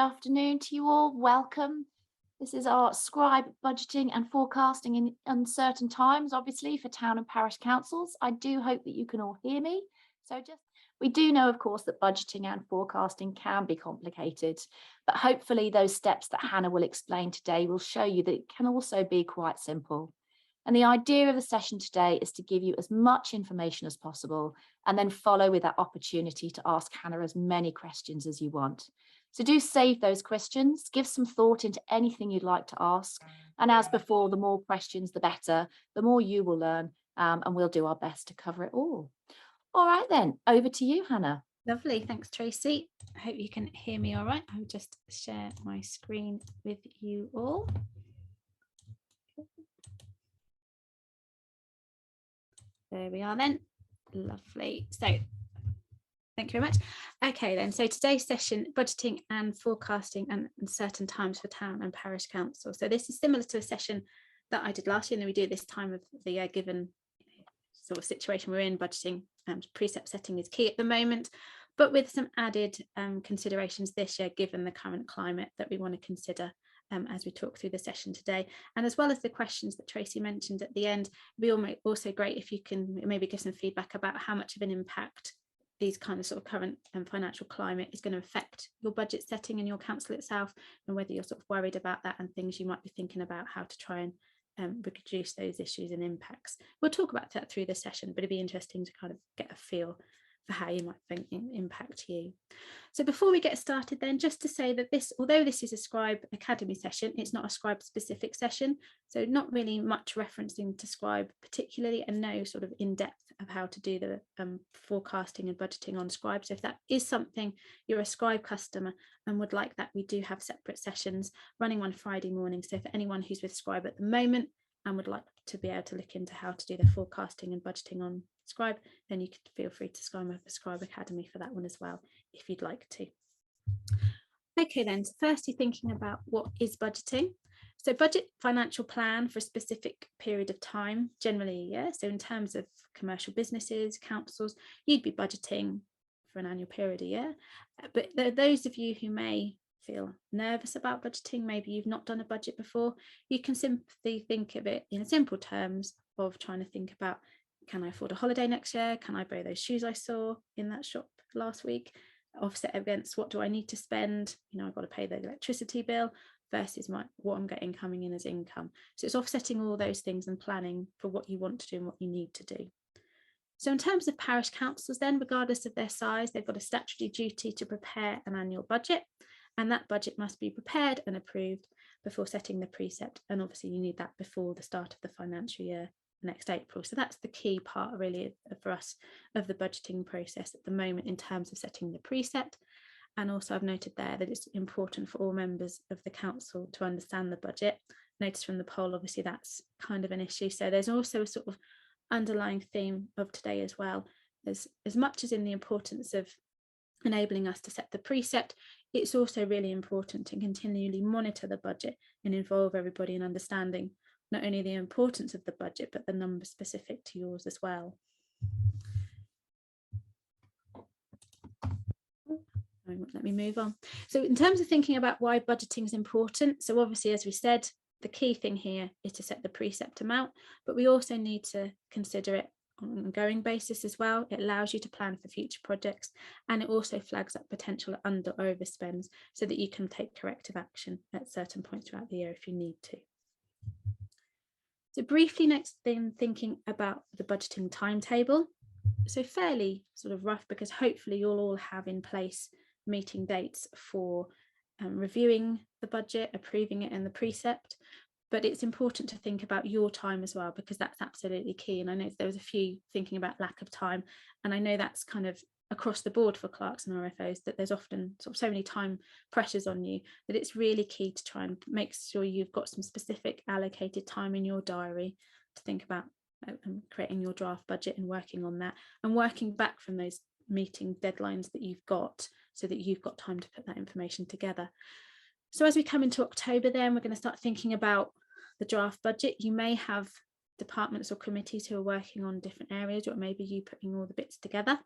afternoon to you all. Welcome. This is our Scribe budgeting and forecasting in uncertain times, obviously, for town and parish councils. I do hope that you can all hear me. We do know, of course, that budgeting and forecasting can be complicated, but hopefully those steps that Hannah will explain today will show you that it can also be quite simple. And the idea of the session today is to give you as much information as possible and then follow with that opportunity to ask Hannah as many questions as you want. So do save those questions, give some thought into anything you'd like to ask. And as before, the more questions, the better, the more you will learn, and we'll do our best to cover it all. All right, then, over to you, Hannah. Lovely. Thanks, Tracy. I hope you can hear me all right. I'll just share my screen with you all. There we are then. Lovely. So thank you very much. Okay, then. So today's session, budgeting and forecasting and certain times for town and parish council. So this is similar to a session that I did last year, and we do this time of the year, given sort of situation we're in. Budgeting and precept setting is key at the moment, but with some added considerations this year, given the current climate that we want to consider as we talk through the session today. And as well as the questions that Tracy mentioned at the end, it'd be also great if you can maybe give some feedback about how much of an impact these kind of sort of current financial climate is going to affect your budget setting in your council itself, and whether you're sort of worried about that and things you might be thinking about how to try and reduce those issues and impacts. We'll talk about that through the session, but it'd be interesting to kind of get a feel for how you might think impact you. So before we get started then, just to say that this, although this is a Scribe Academy session, it's not a Scribe specific session, so not really much referencing to Scribe particularly, and no sort of in-depth of how to do the forecasting and budgeting on Scribe. So if that is something you're a Scribe customer and would like that, we do have separate sessions running on Friday morning. So for anyone who's with Scribe at the moment and would like to be able to look into how to do the forecasting and budgeting on Scribe, then you could feel free to sign up for Scribe Academy for that one as well, if you'd like to. Okay, then, so firstly, thinking about what is budgeting. So budget financial plan for a specific period of time, generally a year. So in terms of commercial businesses, councils, you'd be budgeting for an annual period a year. But there are those of you who may feel nervous about budgeting, maybe you've not done a budget before, you can simply think of it in simple terms of trying to think about, can I afford a holiday next year? Can I buy those shoes I saw in that shop last week? Offset against what do I need to spend? You know, I've got to pay the electricity bill versus what I'm getting coming in as income. So it's offsetting all those things and planning for what you want to do and what you need to do. So in terms of parish councils then, regardless of their size, they've got a statutory duty to prepare an annual budget, and that budget must be prepared and approved before setting the precept. And obviously you need that before the start of the financial year next April. So that's the key part really for us of the budgeting process at the moment in terms of setting the precept. And also I've noted there that it's important for all members of the council to understand the budget. Notice from the poll, obviously that's kind of an issue. So there's also a sort of underlying theme of today as well. As much as in the importance of enabling us to set the precept, it's also really important to continually monitor the budget and involve everybody in understanding not only the importance of the budget, but the numbers specific to yours as well. Let me move on. So in terms of thinking about why budgeting is important, so obviously, as we said, the key thing here is to set the precept amount, but we also need to consider it on an ongoing basis as well. It allows you to plan for future projects, and it also flags up potential under or overspends so that you can take corrective action at certain points throughout the year if you need to. So briefly next then, thinking about the budgeting timetable. So fairly sort of rough, because hopefully you'll all have in place meeting dates for reviewing the budget, approving it, and the precept. But it's important to think about your time as well, because that's absolutely key. And I know there was a few thinking about lack of time, and I know that's kind of across the board for clerks and RFOs, that there's often sort of so many time pressures on you that it's really key to try and make sure you've got some specific allocated time in your diary to think about creating your draft budget and working on that, and working back from those meeting deadlines that you've got so that you've got time to put that information together. So as we come into October, then we're going to start thinking about the draft budget. You may have departments or committees who are working on different areas, or maybe you putting all the bits together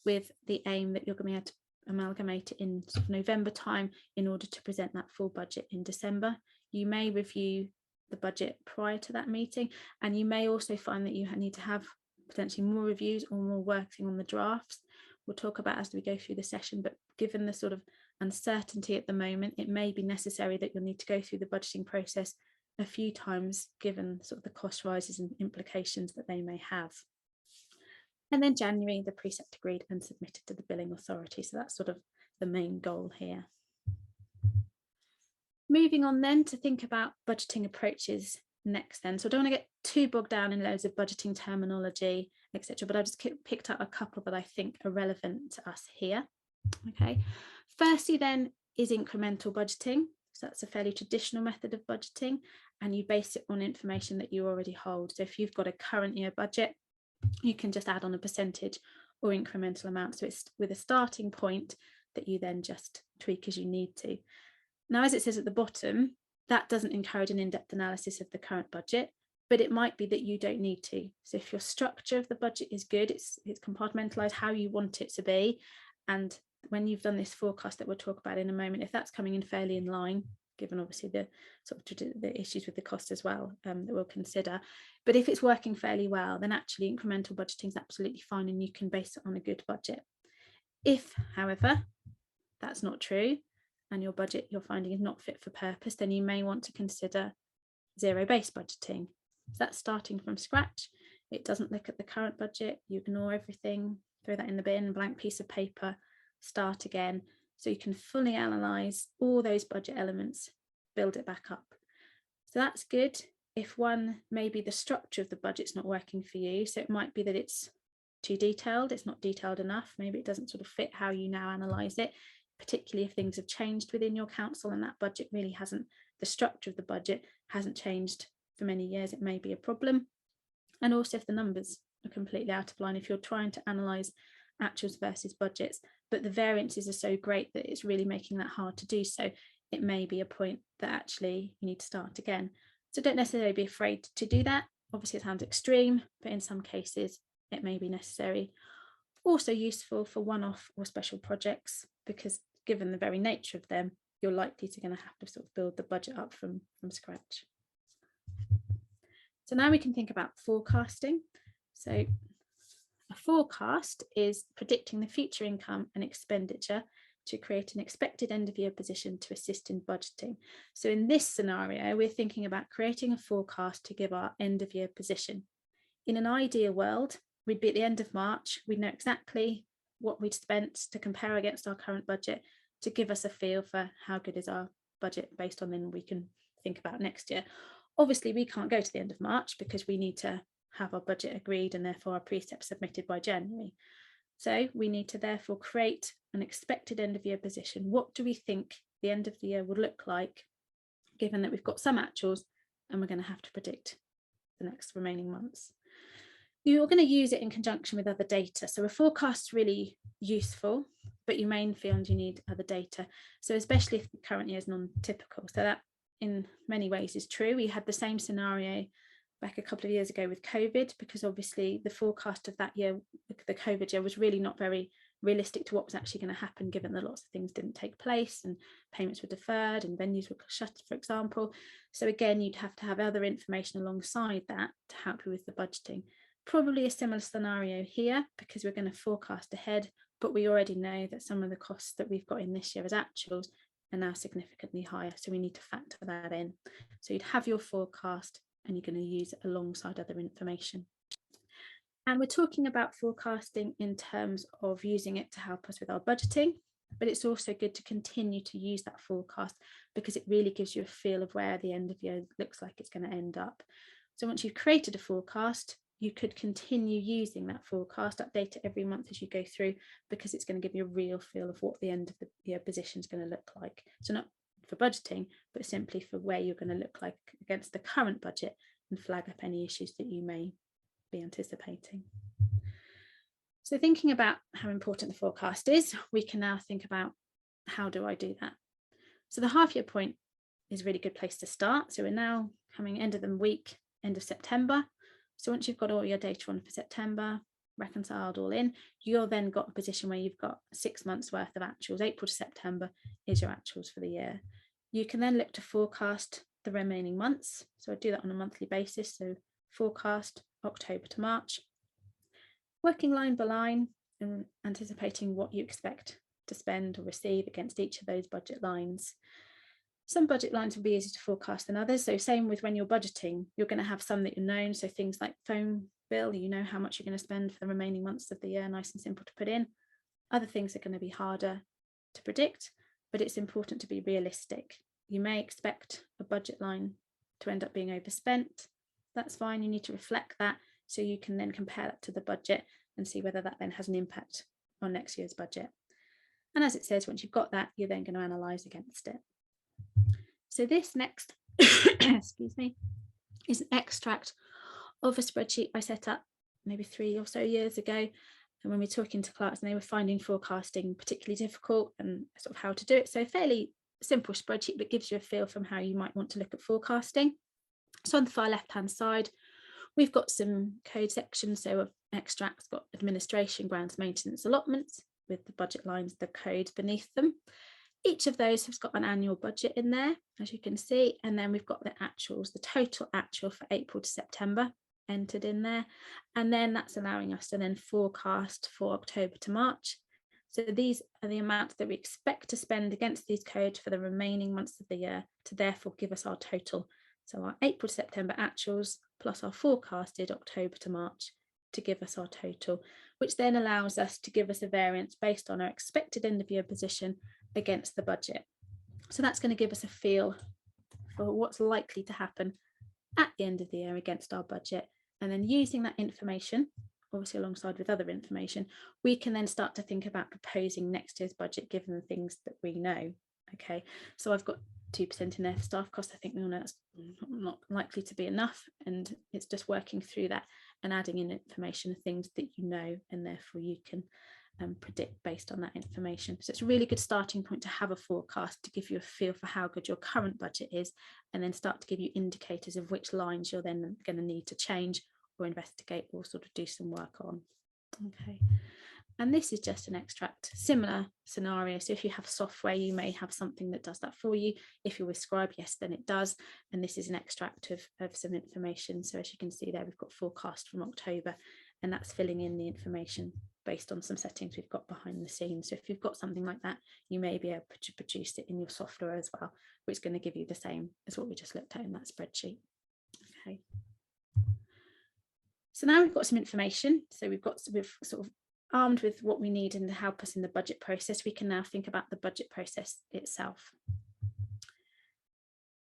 with the aim that you're going to be able to amalgamate it in sort of November time in order to present that full budget in December. You may review the budget prior to that meeting, and you may also find that you need to have potentially more reviews or more working on the drafts. We'll talk about as we go through the session, but given the sort of uncertainty at the moment, it may be necessary that you'll need to go through the budgeting process a few times, given sort of the cost rises and implications that they may have. And then January, the precept agreed and submitted to the billing authority. So that's sort of the main goal here. Moving on then to think about budgeting approaches next then. So I don't want to get too bogged down in loads of budgeting terminology, etc., but I've just picked out a couple that I think are relevant to us here. Okay, firstly then is incremental budgeting. So that's a fairly traditional method of budgeting, and you base it on information that you already hold. So if you've got a current year budget, you can just add on a percentage or incremental amount. So it's with a starting point that you then just tweak as you need to. Now, as it says at the bottom, that doesn't encourage an in-depth analysis of the current budget, but it might be that you don't need to. So if your structure of the budget is good, it's compartmentalized how you want it to be, and when you've done this forecast that we'll talk about in a moment, if that's coming in fairly in line, given obviously the sort of the issues with the cost as well that we'll consider, but if it's working fairly well, then actually incremental budgeting is absolutely fine and you can base it on a good budget. If, however, that's not true and your budget you're finding is not fit for purpose, then you may want to consider zero-based budgeting. So that's starting from scratch. It doesn't look at the current budget, you ignore everything, throw that in the bin, blank piece of paper, start again, so you can fully analyze all those budget elements, build it back up. So that's good. If maybe the structure of the budget's not working for you, so it might be that it's too detailed, it's not detailed enough, maybe it doesn't sort of fit how you now analyze it, particularly if things have changed within your council and that budget really hasn't, the structure of the budget hasn't changed for many years, it may be a problem. And also if the numbers are completely out of line, if you're trying to analyze actuals versus budgets, but the variances are so great that it's really making that hard to do so, it may be a point that actually you need to start again. So don't necessarily be afraid to do that. Obviously it sounds extreme, but in some cases it may be necessary. Also useful for one-off or special projects, because given the very nature of them, you're likely to going to have to sort of build the budget up from scratch. So now we can think about forecasting. So a forecast is predicting the future income and expenditure to create an expected end of year position to assist in budgeting. So in this scenario, we're thinking about creating a forecast to give our end of year position. In an ideal world, we'd be at the end of March, we'd know exactly what we'd spent to compare against our current budget to give us a feel for how good is our budget based on then we can think about next year. Obviously, we can't go to the end of March because we need to have our budget agreed and therefore our precept submitted by January. So we need to therefore create an expected end of year position. What do we think the end of the year would look like, given that we've got some actuals and we're going to have to predict the next remaining months? You're going to use it in conjunction with other data. So a forecast is really useful, but you may feel you need other data. So especially if the current year is non-typical. So that in many ways is true. We had the same scenario back a couple of years ago with COVID, because obviously the forecast of that year, the COVID year, was really not very realistic to what was actually going to happen, given that lots of things didn't take place and payments were deferred and venues were shut, for example. So again, you'd have to have other information alongside that to help you with the budgeting. Probably a similar scenario here, because we're going to forecast ahead, but we already know that some of the costs that we've got in this year as actuals are now significantly higher, so we need to factor that in. So you'd have your forecast and you're going to use it alongside other information. And we're talking about forecasting in terms of using it to help us with our budgeting, but it's also good to continue to use that forecast because it really gives you a feel of where the end of year looks like it's going to end up. So once you've created a forecast, you could continue using that forecast, update it every month as you go through, because it's going to give you a real feel of what the end of the year position is going to look like. So not for budgeting, but simply for where you're going to look like against the current budget and flag up any issues that you may be anticipating. So thinking about how important the forecast is, we can now think about how do I do that? So the half year point is a really good place to start. So we're now coming end of the week, end of September. So once you've got all your data on for September, reconciled all in, you're then got a position where you've got 6 months worth of actuals. April to September is your actuals for the year. You can then look to forecast the remaining months. So I do that on a monthly basis. So forecast October to March, working line by line and anticipating what you expect to spend or receive against each of those budget lines. Some budget lines will be easier to forecast than others. So same with when you're budgeting, you're going to have some that you're known. So things like phone bill, you know how much you're going to spend for the remaining months of the year, nice and simple to put in. Other things are going to be harder to predict, but it's important to be realistic. You may expect a budget line to end up being overspent. That's fine. You need to reflect that so you can then compare that to the budget and see whether that then has an impact on next year's budget. And as it says, once you've got that, you're then going to analyse against it. So this next, excuse me, is an extract of a spreadsheet I set up maybe 3 or so years ago. And when we were talking to clerks, and they were finding forecasting particularly difficult and sort of how to do it. So a fairly simple spreadsheet that gives you a feel from how you might want to look at forecasting. So on the far left-hand side, we've got some code sections. So of extracts got administration, grounds, maintenance, allotments with the budget lines, the codes beneath them. Each of those has got an annual budget in there, as you can see, and then we've got the actuals, the total actual for April to September entered in there, and then that's allowing us to then forecast for October to March. So these are the amounts that we expect to spend against these codes for the remaining months of the year to therefore give us our total. So our April to September actuals plus our forecasted October to March to give us our total, which then allows us to give us a variance based on our expected end of year position against the budget. So that's going to give us a feel for what's likely to happen at the end of the year against our budget. And then using that information, obviously alongside with other information, we can then start to think about proposing next year's budget given the things that we know. Okay, so I've got 2% in there for staff costs. I think we all know that's not likely to be enough, and it's just working through that and adding in information of things that you know, and therefore you can predict based on that information. So it's a really good starting point to have a forecast to give you a feel for how good your current budget is, and then start to give you indicators of which lines you're then going to need to change or investigate or sort of do some work on. Okay, and this is just an extract, similar scenario. So if you have software, you may have something that does that for you. If you're with Scribe, yes, then it does. And this is an extract of some information. So as you can see there, we've got forecast from October, and that's filling in the information based on some settings we've got behind the scenes. So if you've got something like that, you may be able to produce it in your software as well, which is going to give you the same as what we just looked at in that spreadsheet. Okay. So now we've got some information. So we've sort of armed with what we need and to help us in the budget process. We can now think about the budget process itself.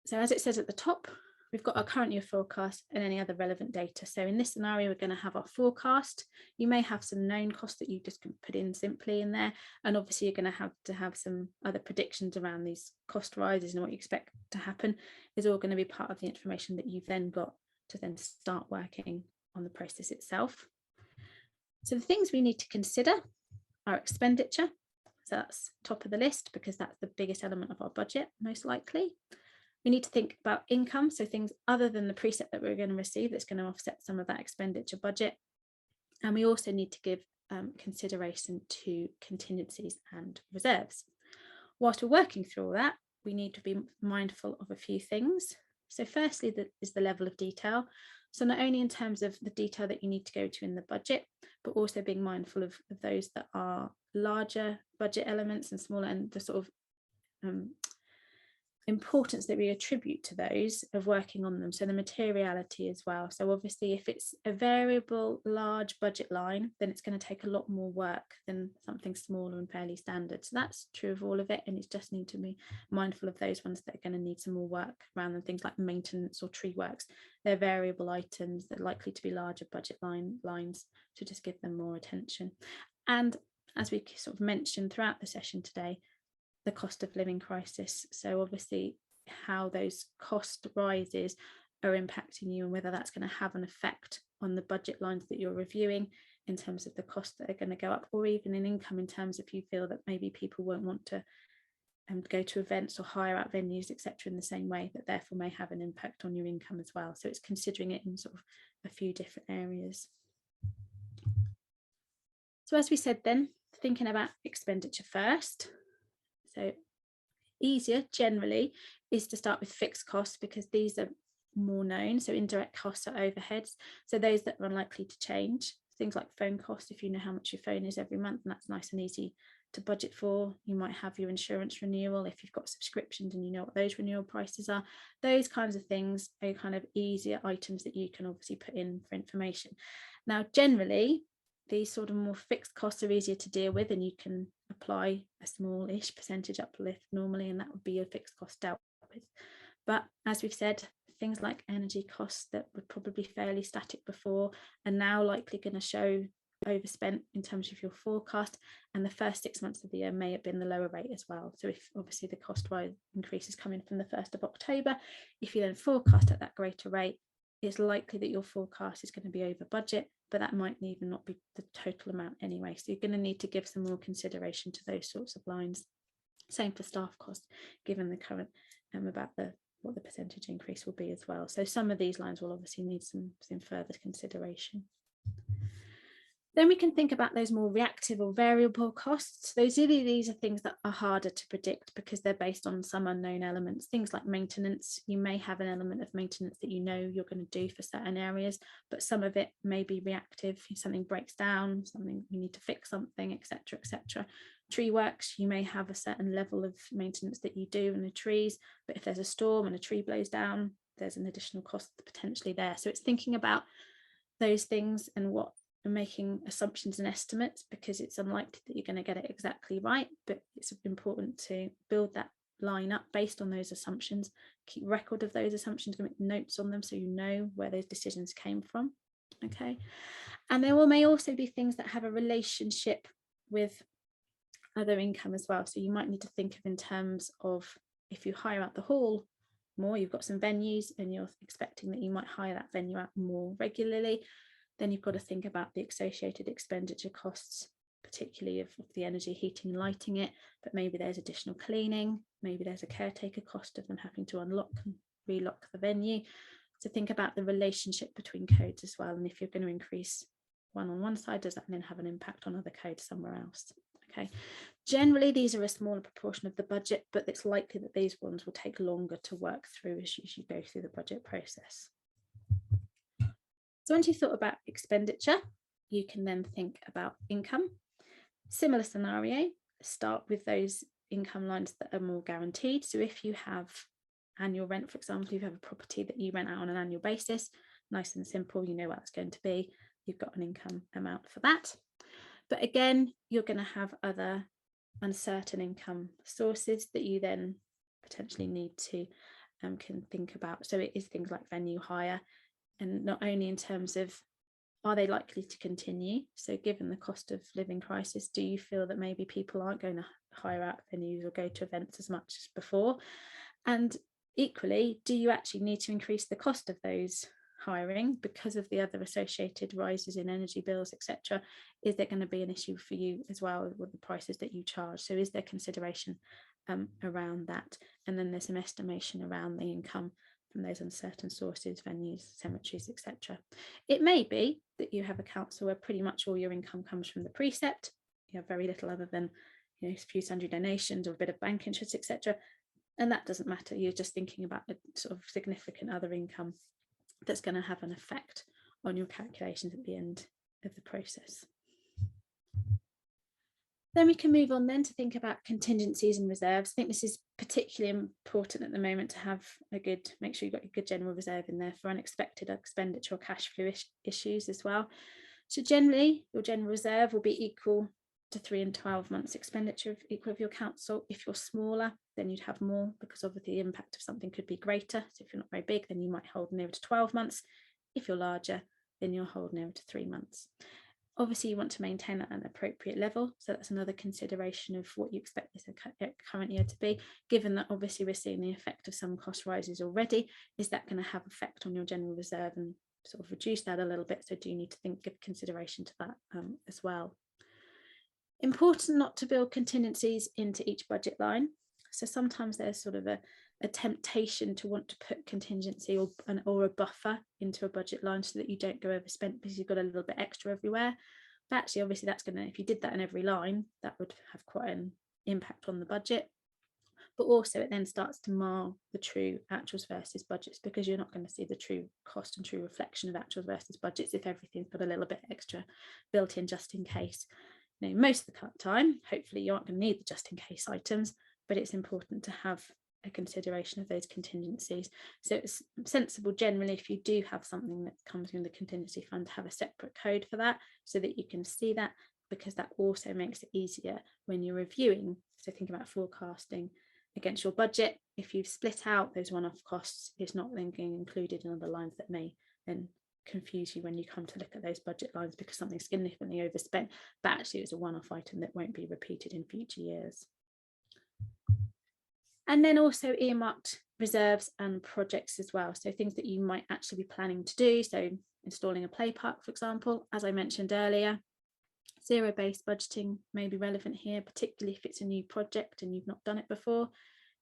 So as it says at the top, we've got our current year forecast and any other relevant data. So in this scenario, we're going to have our forecast. You may have some known costs that you just can put in simply in there. And obviously you're going to have some other predictions around these cost rises and what you expect to happen is all going to be part of the information that you've then got to then start working on the process itself. So the things we need to consider are expenditure. So that's top of the list because that's the biggest element of our budget, most likely. We need to think about income, so things other than the precept that we're going to receive that's going to offset some of that expenditure budget. And we also need to give consideration to contingencies and reserves. Whilst we're working through all that, we need to be mindful of a few things. So firstly, is the level of detail. So not only in terms of the detail that you need to go to in the budget, but also being mindful of those that are larger budget elements and smaller, and the sort of importance that we attribute to those of working on them. So the materiality as well. So obviously if it's a variable large budget line, then it's going to take a lot more work than something smaller and fairly standard. So that's true of all of it, and it's just need to be mindful of those ones that are going to need some more work around them, things like maintenance or tree works. They're variable items that are likely to be larger budget lines, so just give them more attention. And as we sort of mentioned throughout the session today, the cost of living crisis. So obviously how those cost rises are impacting you and whether that's going to have an effect on the budget lines that you're reviewing in terms of the costs that are going to go up, or even in income in terms of you feel that maybe people won't want to go to events or hire out venues, etc., in the same way, that therefore may have an impact on your income as well. So it's considering it in sort of a few different areas. So as we said then, thinking about expenditure first. So easier generally is to start with fixed costs because these are more known. So indirect costs are overheads. So those that are unlikely to change, things like phone costs, if you know how much your phone is every month, and that's nice and easy to budget for. You might have your insurance renewal if you've got subscriptions and you know what those renewal prices are. Those kinds of things are kind of easier items that you can obviously put in for information. Now, generally, these sort of more fixed costs are easier to deal with, and you can apply a smallish percentage uplift normally, and that would be your fixed cost dealt with. But as we've said, things like energy costs that were probably fairly static before are now likely going to show overspent in terms of your forecast, and the first 6 months of the year may have been the lower rate as well. So if obviously the cost-wise increase is coming from the 1st of October, if you then forecast at that greater rate, it's likely that your forecast is going to be over budget, but that might even not be the total amount anyway. So you're going to need to give some more consideration to those sorts of lines. Same for staff costs, given the current about what the percentage increase will be as well. So some of these lines will obviously need some further consideration. Then we can think about those more reactive or variable costs. These are things that are harder to predict because they're based on some unknown elements. Things like maintenance, you may have an element of maintenance that you know you're going to do for certain areas, but some of it may be reactive. If something breaks down, something you need to fix something, etc., etc. Tree works, you may have a certain level of maintenance that you do in the trees, but if there's a storm and a tree blows down, there's an additional cost potentially there. So it's thinking about those things and making assumptions and estimates, because it's unlikely that you're going to get it exactly right, but it's important to build that line up based on those assumptions, keep record of those assumptions, make notes on them so you know where those decisions came from. Okay, and there may also be things that have a relationship with other income as well. So you might need to think of in terms of, if you hire out the hall more, you've got some venues and you're expecting that you might hire that venue out more regularly, then you've got to think about the associated expenditure costs, particularly of the energy, heating and lighting it, but maybe there's additional cleaning, maybe there's a caretaker cost of them having to unlock and relock the venue. So think about the relationship between codes as well, and if you're going to increase one on one side, does that then have an impact on other codes somewhere else? Okay, generally these are a smaller proportion of the budget, but it's likely that these ones will take longer to work through as you go through the budget process. So once you've thought about expenditure, you can then think about income. Similar scenario, start with those income lines that are more guaranteed. So if you have annual rent, for example, if you have a property that you rent out on an annual basis, nice and simple, you know what it's going to be, you've got an income amount for that. But again, you're going to have other uncertain income sources that you then potentially need to can think about. So it is things like venue hire, and not only in terms of, are they likely to continue? So given the cost of living crisis, do you feel that maybe people aren't going to hire out venues or go to events as much as before? And equally, do you actually need to increase the cost of those hiring because of the other associated rises in energy bills, etc.? Is there going to be an issue for you as well with the prices that you charge? So is there consideration around that? And then there's some estimation around the income from those uncertain sources, venues, cemeteries, etc. It may be that you have a council where pretty much all your income comes from the Precept. You have very little other than a few sundry donations or a bit of bank interest, etc. And that doesn't matter. You're just thinking about a sort of significant other income that's going to have an effect on your calculations at the end of the process. Then we can move on then to think about contingencies and reserves. I think this is particularly important at the moment to have make sure you've got a good general reserve in there for unexpected expenditure or cash flow issues as well. So generally, your general reserve will be equal to 3 and 12 months expenditure equal of your council. If you're smaller, then you'd have more, because obviously the impact of something could be greater. So if you're not very big, then you might hold nearer to 12 months. If you're larger, then you'll hold nearer to 3 months. Obviously, you want to maintain that at an appropriate level. So that's another consideration of what you expect this current year to be, given that obviously we're seeing the effect of some cost rises already. Is that going to have effect on your general reserve and sort of reduce that a little bit? So do you need to give consideration to that as well? Important not to build contingencies into each budget line. So sometimes there's sort of a temptation to want to put contingency or a buffer into a budget line so that you don't go overspent because you've got a little bit extra everywhere. But actually, obviously, that's going to, if you did that in every line, that would have quite an impact on the budget. But also it then starts to mar the true actuals versus budgets, because you're not going to see the true cost and true reflection of actuals versus budgets if everything's got a little bit extra built in just in case. You know, most of the time, hopefully you aren't going to need the just in case items, but it's important to have a consideration of those contingencies. So it's sensible generally, if you do have something that comes from the contingency fund, to have a separate code for that so that you can see that, because that also makes it easier when you're reviewing. So think about forecasting against your budget. If you've split out those one-off costs, it's not then being included in other lines that may then confuse you when you come to look at those budget lines, because something's significantly overspent, but actually it's a one-off item that won't be repeated in future years. And then also earmarked reserves and projects as well. So things that you might actually be planning to do. So installing a play park, for example, as I mentioned earlier. Zero-based budgeting may be relevant here, particularly if it's a new project and you've not done it before.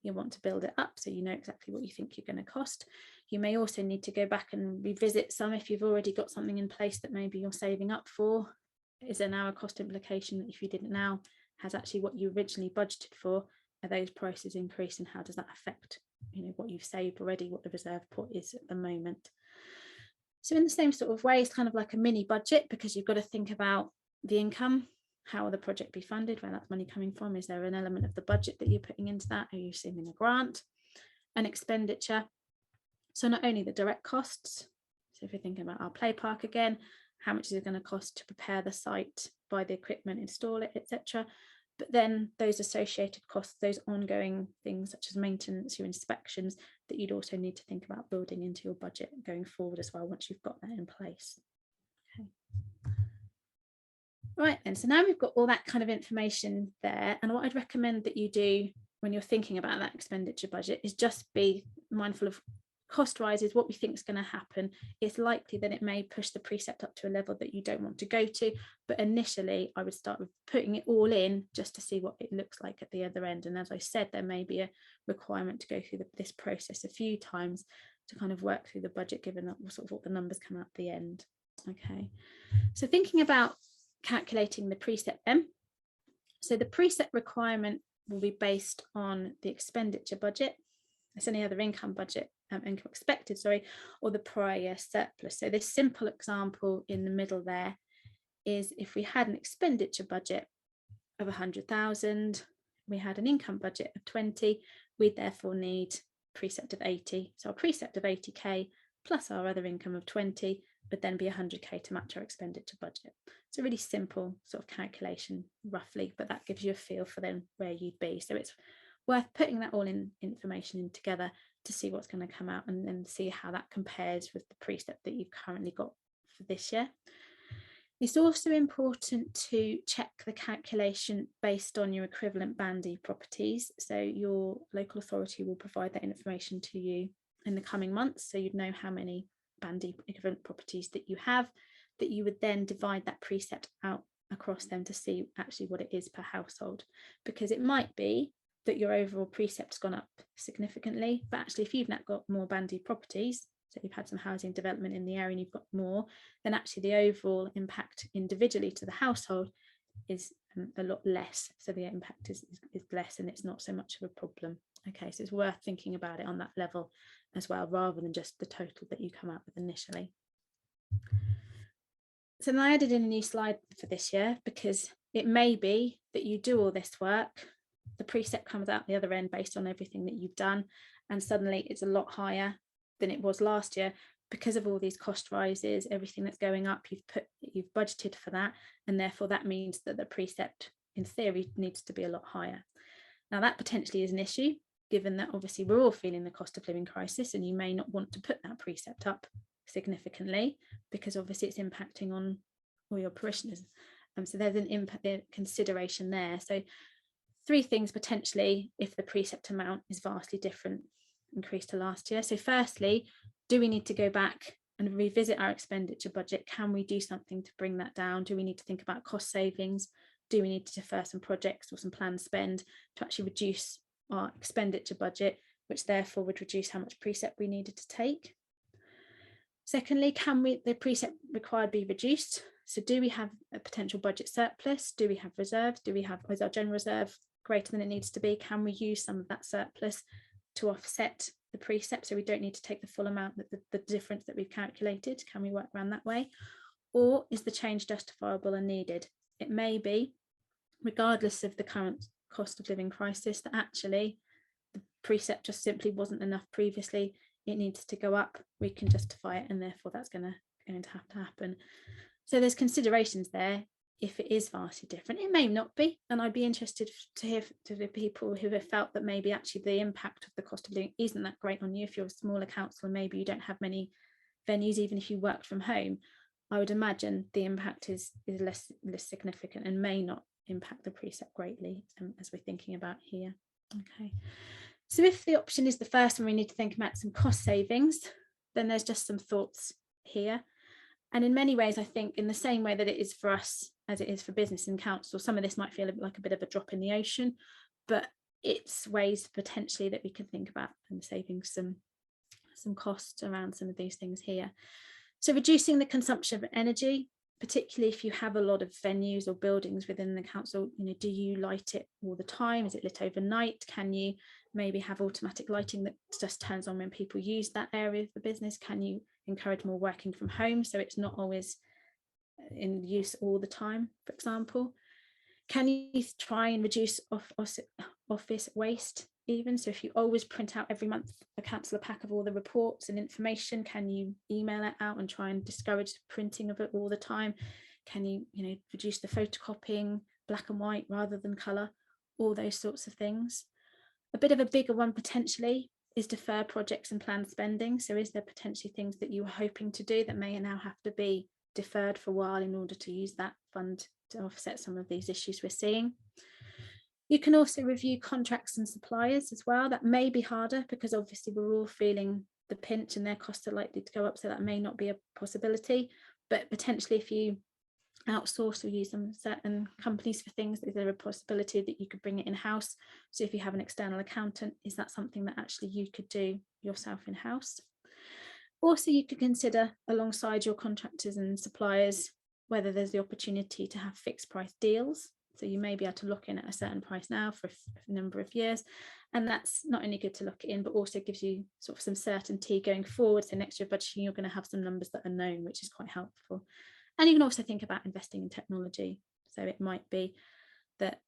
You want to build it up so you know exactly what you think you're going to cost. You may also need to go back and revisit some if you've already got something in place that maybe you're saving up for. Is there now a cost implication that if you didn't now has actually what you originally budgeted for? Are those prices increasing? How does that affect, you know, what you've saved already, what the reserve pot is at the moment? So in the same sort of way, it's kind of like a mini budget, because you've got to think about the income. How will the project be funded? Where that's money coming from? Is there an element of the budget that you're putting into that? Are you assuming a grant? An expenditure. So not only the direct costs, so if you're thinking about our play park again, how much is it going to cost to prepare the site, buy the equipment, install it, etc. But then those associated costs, those ongoing things such as maintenance, your inspections, that you'd also need to think about building into your budget going forward as well, once you've got that in place. Okay. Right then, so now we've got all that kind of information there, and what I'd recommend that you do when you're thinking about that expenditure budget is just be mindful of cost rises, what we think is going to happen. It's likely that it may push the precept up to a level that you don't want to go to, but initially I would start with putting it all in just to see what it looks like at the other end. And as I said, there may be a requirement to go through this process a few times to kind of work through the budget, given that sort of what the numbers come out at the end. Okay, so thinking about calculating the precept then. So the precept requirement will be based on the expenditure budget, it's any other income budget, income expected, sorry, or the prior year surplus. So this simple example in the middle there is if we had an expenditure budget of 100,000, we had an income budget of 20, we'd therefore need precept of 80. So our precept of 80k plus our other income of 20 would then be 100k to match our expenditure budget. It's a really simple sort of calculation roughly, but that gives you a feel for then where you'd be. So it's worth putting that all in information in together to see what's going to come out, and then see how that compares with the precept that you've currently got for this year. It's also important to check the calculation based on your equivalent bandy properties. So your local authority will provide that information to you in the coming months, so you'd know how many bandy equivalent properties that you have, that you would then divide that precept out across them to see actually what it is per household, because it might be that your overall precept's gone up significantly, but actually if you've now got more bandy properties, so you've had some housing development in the area and you've got more, then actually the overall impact individually to the household is a lot less. So the impact is less, and it's not so much of a problem. Okay, so it's worth thinking about it on that level as well, rather than just the total that you come out with initially. So then I added in a new slide for this year, because it may be that you do all this work, the precept comes out the other end based on everything that you've done, and suddenly it's a lot higher than it was last year because of all these cost rises, everything that's going up, you've budgeted for that, and therefore that means that the precept in theory needs to be a lot higher. Now that potentially is an issue, given that obviously we're all feeling the cost of living crisis, and you may not want to put that precept up significantly because obviously it's impacting on all your parishioners. So there's an impact consideration there. So three things potentially if the precept amount is vastly different, increased to last year. So firstly, do we need to go back and revisit our expenditure budget? Can we do something to bring that down? Do we need to think about cost savings? Do we need to defer some projects or some planned spend to actually reduce our expenditure budget, which therefore would reduce how much precept we needed to take? Secondly, can the precept required be reduced? So do we have a potential budget surplus? Do we have reserves? Is our general reserve greater than it needs to be? Can we use some of that surplus to offset the precept, so we don't need to take the full amount, that the difference that we've calculated? Can we work around that way? Or is the change justifiable and needed? It may be, regardless of the current cost of living crisis, that actually the precept just simply wasn't enough previously. It needs to go up. We can justify it, and therefore that's going to have to happen. So there's considerations there. If it is vastly different, it may not be, and I'd be interested to hear to the people who have felt that maybe actually the impact of the cost of living isn't that great on you. If you're a smaller council and maybe you don't have many venues, even if you worked from home, I would imagine the impact is less significant and may not impact the precept greatly, as we're thinking about here. Okay, so if the option is the first one, we need to think about some cost savings, then there's just some thoughts here. And in many ways, I think in the same way that it is for us as it is for business and council, some of this might feel like a bit of a drop in the ocean, but it's ways potentially that we can think about and saving some costs around some of these things here. So reducing the consumption of energy, particularly if you have a lot of venues or buildings within the council, do you light it all the time? Is it lit overnight? Can you maybe have automatic lighting that just turns on when people use that area of the business? Can you encourage more working from home so it's not always in use all the time, for example? Can you try and reduce office waste even? So if you always print out every month a councillor pack of all the reports and information, can you email it out and try and discourage the printing of it all the time? Can you reduce the photocopying, black and white rather than colour? All those sorts of things. A bit of a bigger one potentially is defer projects and planned spending. So is there potentially things that you were hoping to do that may now have to be deferred for a while in order to use that fund to offset some of these issues we're seeing? You can also review contracts and suppliers as well. That may be harder because obviously we're all feeling the pinch and their costs are likely to go up, so that may not be a possibility. But potentially if you outsource or use some certain companies for things, is there a possibility that you could bring it in-house? So if you have an external accountant, is that something that actually you could do yourself in-house? Also, you could consider alongside your contractors and suppliers whether there's the opportunity to have fixed price deals. So you may be able to lock in at a certain price now for a number of years, and that's not only good to lock it in, but also gives you sort of some certainty going forward. So next year budgeting, you're going to have some numbers that are known, which is quite helpful. And you can also think about investing in technology. So it might be that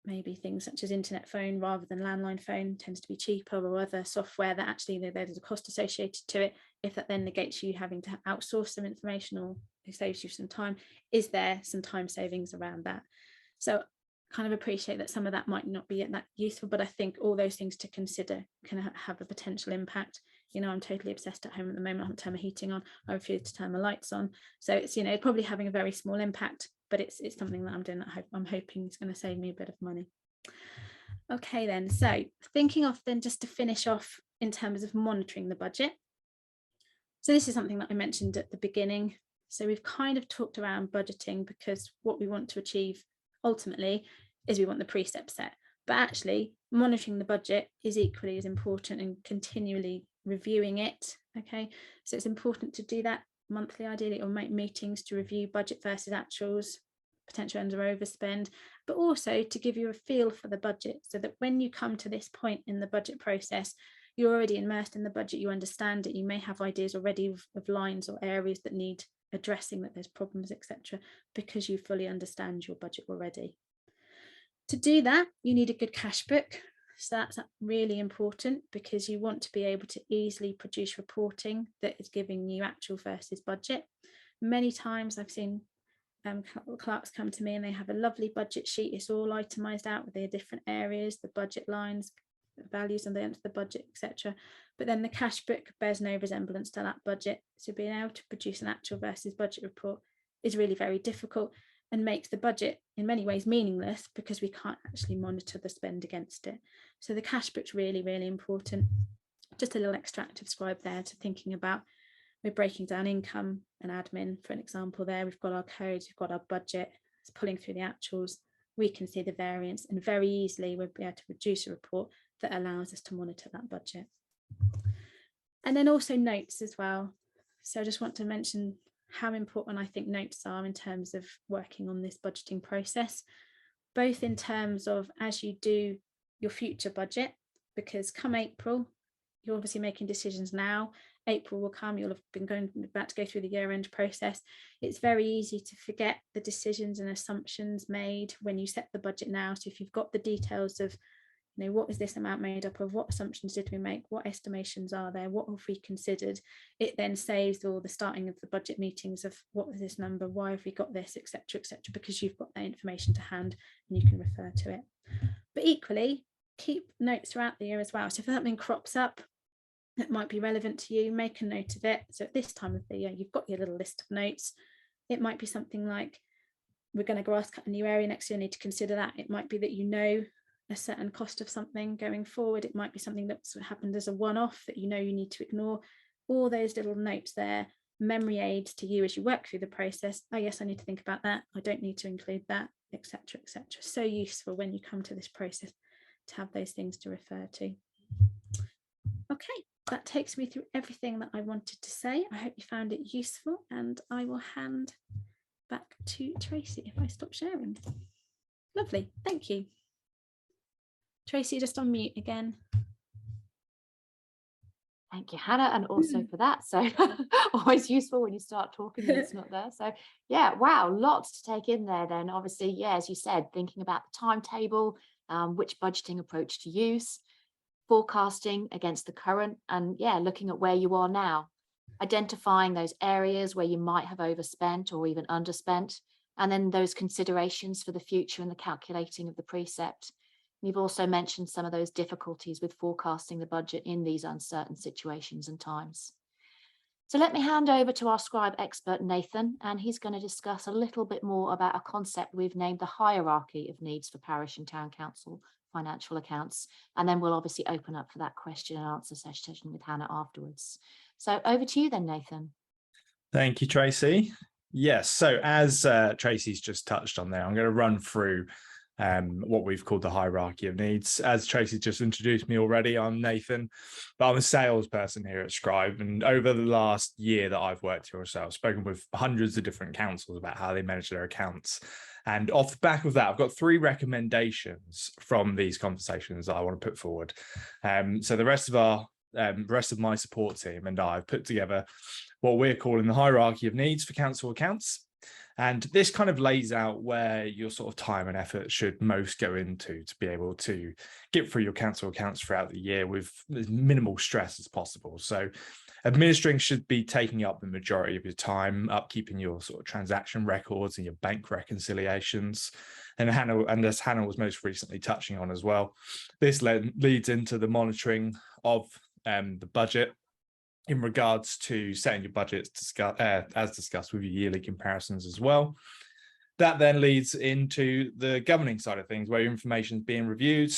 maybe things such as internet phone rather than landline phone tends to be cheaper, or other software that actually there's a cost associated to it. If that then negates you having to outsource some information or it saves you some time, is there some time savings around that? So kind of appreciate that some of that might not be that useful, but I think all those things to consider can have a potential impact. I'm totally obsessed at home at the moment. I haven't turned my heating on. I refuse to turn my lights on. So it's, probably having a very small impact, but it's something that I'm doing that I'm hoping is going to save me a bit of money. Okay then, so thinking of then just to finish off in terms of monitoring the budget. So this is something that I mentioned at the beginning. So we've kind of talked around budgeting because what we want to achieve ultimately is we want the precept set, but actually monitoring the budget is equally as important and continually reviewing it. Okay, so it's important to do that monthly ideally, or make meetings to review budget versus actuals, potential under overspend, but also to give you a feel for the budget, so that when you come to this point in the budget process, you're already immersed in the budget, you understand it, you may have ideas already of lines or areas that need addressing, that there's problems, etc., because you fully understand your budget already. To do that, you need a good cash book. So that's really important, because you want to be able to easily produce reporting that is giving you actual versus budget. Many times I've seen clerks come to me and they have a lovely budget sheet. It's all itemized out with their different areas, the budget lines, the values and the budget, etc. But then the cash book bears no resemblance to that budget. So being able to produce an actual versus budget report is really very difficult and makes the budget in many ways meaningless, because we can't actually monitor the spend against it. So the cash book's really, really important. Just a little extract of Scribe there to thinking about. We're breaking down income and admin, for an example there. We've got our codes, we've got our budget, it's pulling through the actuals. We can see the variance, and very easily we'll be able to produce a report that allows us to monitor that budget. And then also notes as well. So I just want to mention how important I think notes are in terms of working on this budgeting process, both in terms of as you do your future budget, because come April, you're obviously making decisions now. April will come, you'll have been about to go through the year-end process. It's very easy to forget the decisions and assumptions made when you set the budget now. So if you've got the details of, what is this amount made up of? What assumptions did we make? What estimations are there? What have we considered? It then saves all the starting of the budget meetings of what was this number? Why have we got this, etc., because you've got that information to hand and you can refer to it. But equally, keep notes throughout the year as well. So if something crops up that might be relevant to you, make a note of it. So at this time of the year, you've got your little list of notes. It might be something like, we're going to grass cut a new area next year, need to consider that. It might be that a certain cost of something going forward. It might be something that's happened as a one-off that you need to ignore. All those little notes there, memory aids to you as you work through the process. Oh yes, I need to think about that. I don't need to include that, etc., etc. So useful when you come to this process to have those things to refer to. Okay, that takes me through everything that I wanted to say. I hope you found it useful, and I will hand back to Tracy if I stop sharing. Lovely, thank you. Tracy, just on mute again. Thank you, Hannah, and also for that. So always useful when you start talking and it's not there. So yeah, wow, lots to take in there then. Obviously, yeah, as you said, thinking about the timetable, which budgeting approach to use, forecasting against the current, and yeah, looking at where you are now, identifying those areas where you might have overspent or even underspent, and then those considerations for the future and the calculating of the precept. You've also mentioned some of those difficulties with forecasting the budget in these uncertain situations and times. So let me hand over to our scribe expert, Nathan, and he's going to discuss a little bit more about a concept we've named the hierarchy of needs for parish and town council financial accounts. And then we'll obviously open up for that question and answer session with Hannah afterwards. So over to you then, Nathan. Thank you, Tracy. Yes, so as Tracy's just touched on there, I'm going to run through what we've called the hierarchy of needs. As Tracy just introduced me already, I'm Nathan, but I'm a salesperson here at Scribe. And over the last year that I've worked here, I've spoken with hundreds of different councils about how they manage their accounts. And off the back of that, I've got 3 recommendations from these conversations that I want to put forward. So the rest of my support team and I have put together what we're calling the hierarchy of needs for council accounts. And this kind of lays out where your sort of time and effort should most go into to be able to get through your council accounts throughout the year with as minimal stress as possible. So administering should be taking up the majority of your time, upkeeping your sort of transaction records and your bank reconciliations. And as Hannah was most recently touching on as well, this leads into the monitoring of the budget in regards to setting your budgets, as discussed with your yearly comparisons as well. That then leads into the governing side of things, where your information is being reviewed,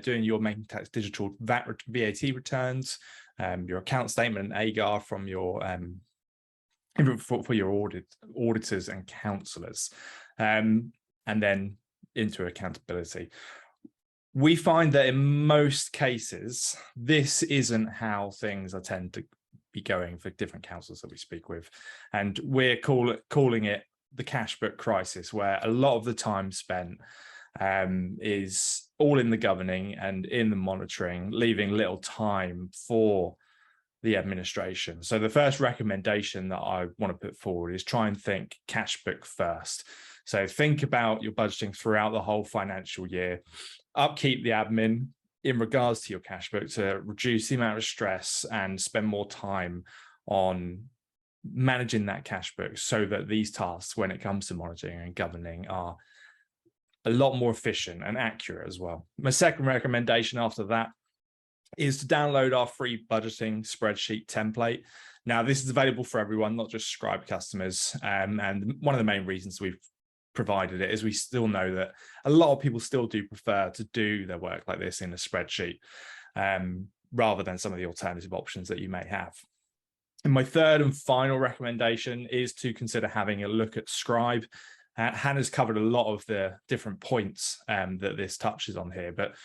doing your making tax digital VAT returns, your account statement and AGAR from your for your auditors and counsellors, and then into accountability. We find that in most cases, this isn't how things tend to be going for different councils that we speak with. And we're calling it the cash book crisis, where a lot of the time spent is all in the governing and in the monitoring, leaving little time for the administration. So the first recommendation that I want to put forward is try and think cash book first. So think about your budgeting throughout the whole financial year, upkeep the admin in regards to your cash book to reduce the amount of stress and spend more time on managing that cash book so that these tasks, when it comes to monitoring and governing, are a lot more efficient and accurate as well. My second recommendation after that is to download our free budgeting spreadsheet template. Now, this is available for everyone, not just Scribe customers. And one of the main reasons we've provided it is we still know that a lot of people still do prefer to do their work like this in a spreadsheet rather than some of the alternative options that you may have. And my third and final recommendation is to consider having a look at Scribe Hannah's covered a lot of the different points that this touches on here, but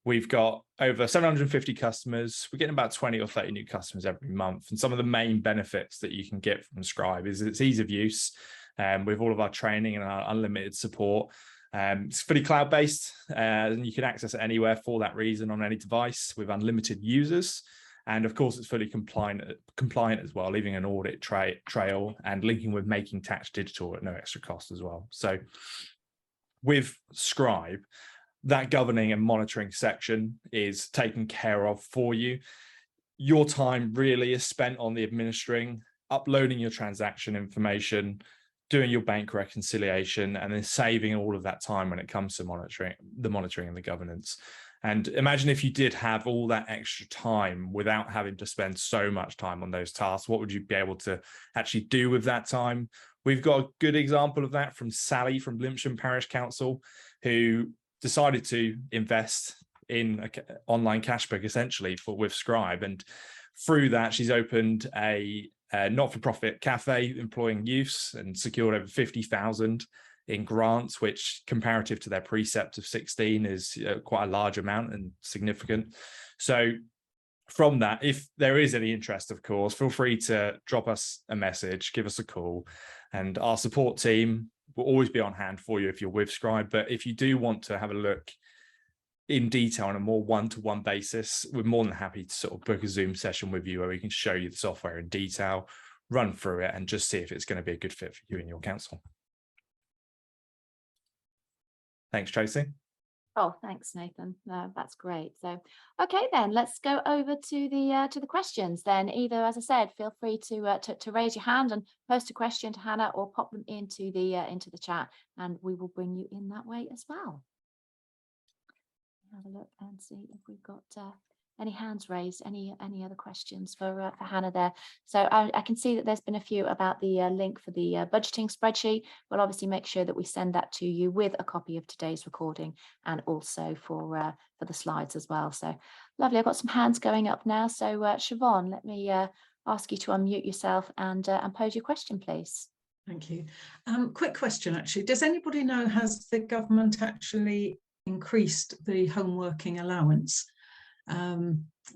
we've got over 750 customers. We're getting about 20 or 30 new customers every month. And some of the main benefits that you can get from Scribe is its ease of use with all of our training and our unlimited support. It's fully cloud-based, and you can access it anywhere for that reason on any device with unlimited users. And of course, it's fully compliant as well, leaving an audit trail and linking with Making Tax Digital at no extra cost as well. So with Scribe, that governing and monitoring section is taken care of for you. Your time really is spent on the administering, uploading your transaction information, doing your bank reconciliation, and then saving all of that time when it comes to monitoring and the governance. And imagine if you did have all that extra time without having to spend so much time on those tasks, what would you be able to actually do with that time? We've got a good example of that from Sally from Lympsham Parish Council, who decided to invest in an online cash book essentially with Scribe. And through that, she's opened a not-for-profit cafe employing youths and secured over 50,000 in grants, which comparative to their Precept of 16 is quite a large amount and significant. So from that, if there is any interest, of course, feel free to drop us a message, give us a call, and our support team will always be on hand for you if you're with Scribe. But if you do want to have a look in detail on a more one-to-one basis, we're more than happy to sort of book a Zoom session with you where we can show you the software in detail, run through it, and just see if it's going to be a good fit for you and your council. Thanks, Tracy. Oh, thanks, Nathan. That's great. So, okay, then let's go over to the questions. Then, either, as I said, feel free to raise your hand and post a question to Hannah, or pop them into the chat, and we will bring you in that way as well. Have a look and see if we've got any hands raised, any other questions for Hannah there. So I can see that there's been a few about the link for the budgeting spreadsheet. We'll obviously make sure that we send that to you with a copy of today's recording, and also for the slides as well. So lovely. I've got some hands going up now. So Siobhan, let me ask you to unmute yourself and pose your question, please. Thank you. Quick question, actually. Does anybody know, has the government actually increased the home working allowance?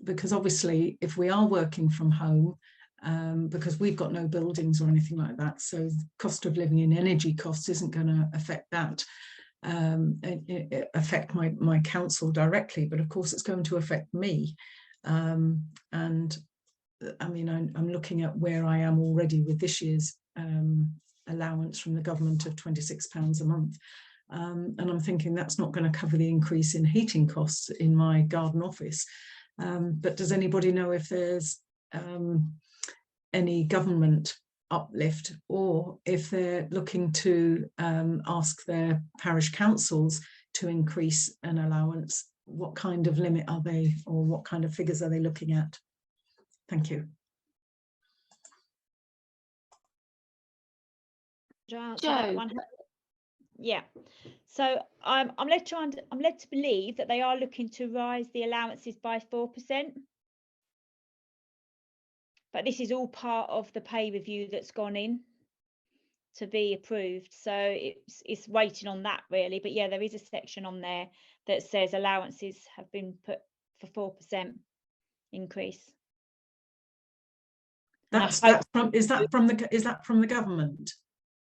Because obviously if we are working from home, because we've got no buildings or anything like that, so cost of living and energy costs isn't going to affect that, affect my council directly, but of course it's going to affect me. And I mean, I'm looking at where I am already with this year's allowance from the government of £26 a month. And I'm thinking that's not going to cover the increase in heating costs in my garden office. But does anybody know if there's any government uplift, or if they're looking to ask their parish councils to increase an allowance? What kind of limit are they, or what kind of figures are they looking at? Thank you. Jo. Yeah, so I'm led to believe that they are looking to rise the allowances by 4%, but this is all part of the pay review that's gone in to be approved, so it's waiting on that really. But yeah, there is a section on there that says allowances have been put for 4% increase. Is that from the government?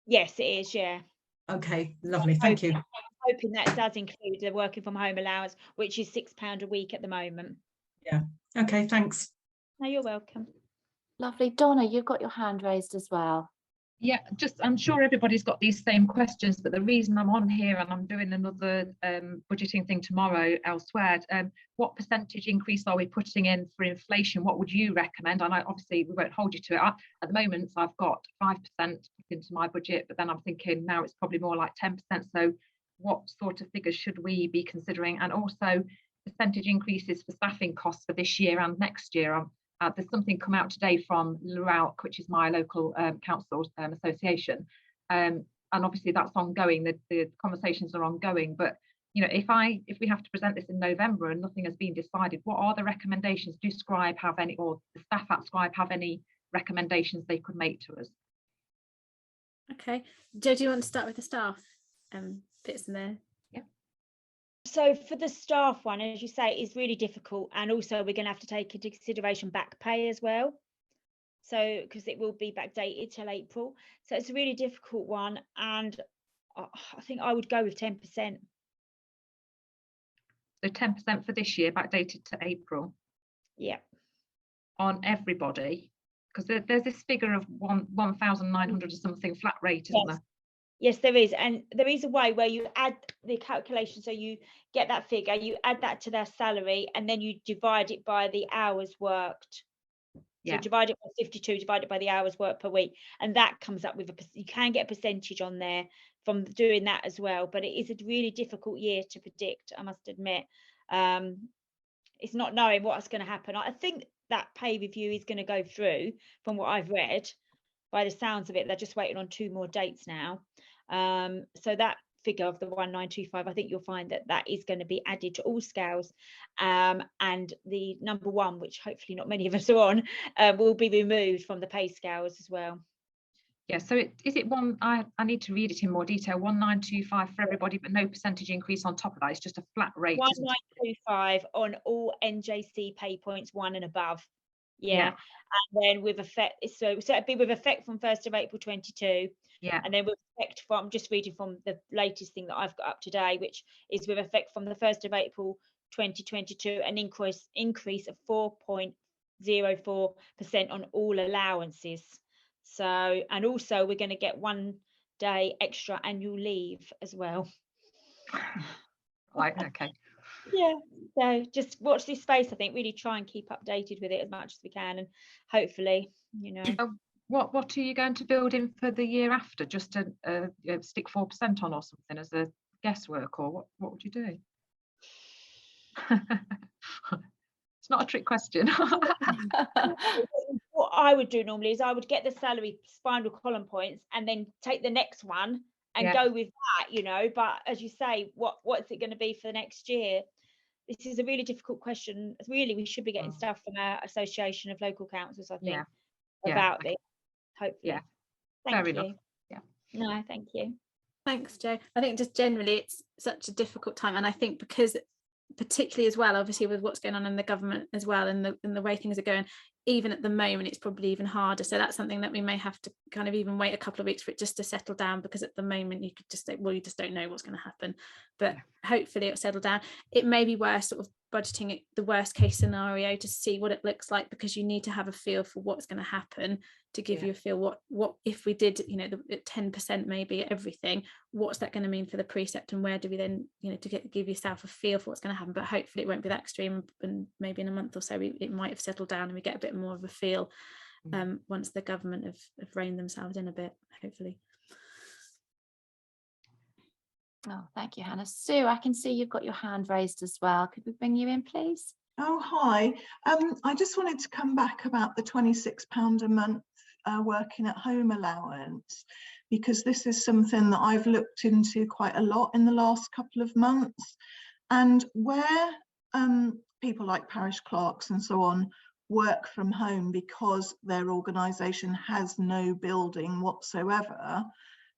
Yes, it is. Yeah. Okay, lovely, thank you. I'm hoping that does include the working from home allowance, which is £6 a week at the moment. Yeah, okay, thanks. No, you're welcome. Lovely. Donna, you've got your hand raised as well. Yeah, I'm sure everybody's got these same questions, but the reason I'm on here, and I'm doing another budgeting thing tomorrow elsewhere, what percentage increase are we putting in for inflation? What would you recommend? And obviously we won't hold you to it. At the moment, I've got 5% into my budget, but then I'm thinking now it's probably more like 10%. So what sort of figures should we be considering? And also percentage increases for staffing costs for this year and next year. There's something come out today from Luralk, which is my local council association, and obviously that's ongoing. The conversations are ongoing. But you know, if we have to present this in November and nothing has been decided, what are the recommendations? Do Scribe have any, or the staff at Scribe have any recommendations they could make to us? Okay, Jo, do you want to start with the staff bits in there? So for the staff one, as you say, is really difficult, and also we're going to have to take into consideration back pay as well. So because it will be backdated till April, so it's a really difficult one, and I think I would go with 10%. So 10% for this year, backdated to April. Yeah. On everybody, because there's this figure of 1,900 or something flat rate, isn't there? Yes, there is, and there is a way where you add the calculation, so you get that figure, you add that to their salary, and then you divide it by the hours worked. Yeah. So divide it by 52, divide it by the hours worked per week, and that comes up with you can get a percentage on there from doing that as well. But it is a really difficult year to predict, I must admit. It's not knowing what's going to happen. I think that pay review is going to go through, from what I've read. By the sounds of it, they're just waiting on 2 more dates now. So that figure of the 1925, I think you'll find that that is going to be added to all scales, and the number 1, which hopefully not many of us are on, will be removed from the pay scales as well. Yeah, so is it one, I need to read it in more detail, 1925 for everybody, but no percentage increase on top of that. It's just a flat rate. 1925 on all NJC pay points 1 and above. Yeah. And then with effect, so it'd be with effect from 1st of April 22. Yeah. And then with effect from, I'm just reading from the latest thing that I've got up today, which is with effect from the 1st of April 2022, an increase of 4.04% on all allowances. So, and also we're going to get 1 day extra annual leave as well. Right, okay. Yeah, so just watch this space. I think really try and keep updated with it as much as we can, and hopefully, you know. What are you going to build in for the year after? Just to stick 4% on or something as a guesswork, or what would you do? It's not a trick question. What I would do normally is I would get the salary spinal column points and then take the next one and go with that, you know. But as you say, what's it going to be for the next year? This is a really difficult question. Really, we should be getting stuff from our Association of Local Councils, I think, about this. Hopefully. Yeah. Thank you. Enough. Yeah. No, thank you. Thanks, Jo. I think just generally it's such a difficult time, and I think because particularly as well, obviously with what's going on in the government as well, and the way things are going, even at the moment it's probably even harder. So that's something that we may have to kind of even wait a couple of weeks for it just to settle down, because at the moment you could just say, well, you just don't know what's going to happen, but hopefully it'll settle down. It may be worth sort of budgeting it, the worst case scenario, to see what it looks like, because you need to have a feel for what's going to happen to give you a feel what if we did, you know, the 10% maybe everything, what's that going to mean for the precept, and where do we then, you know, to give yourself a feel for what's going to happen. But hopefully it won't be that extreme, and maybe in a month or so it might have settled down and we get a bit more of a feel once the government have reined themselves in a bit, hopefully. Oh, thank you, Hannah. Sue, I can see you've got your hand raised as well. Could we bring you in, please? Oh, hi. I just wanted to come back about the £26 a month working at home allowance, because this is something that I've looked into quite a lot in the last couple of months. And where people like parish clerks and so on work from home because their organisation has no building whatsoever,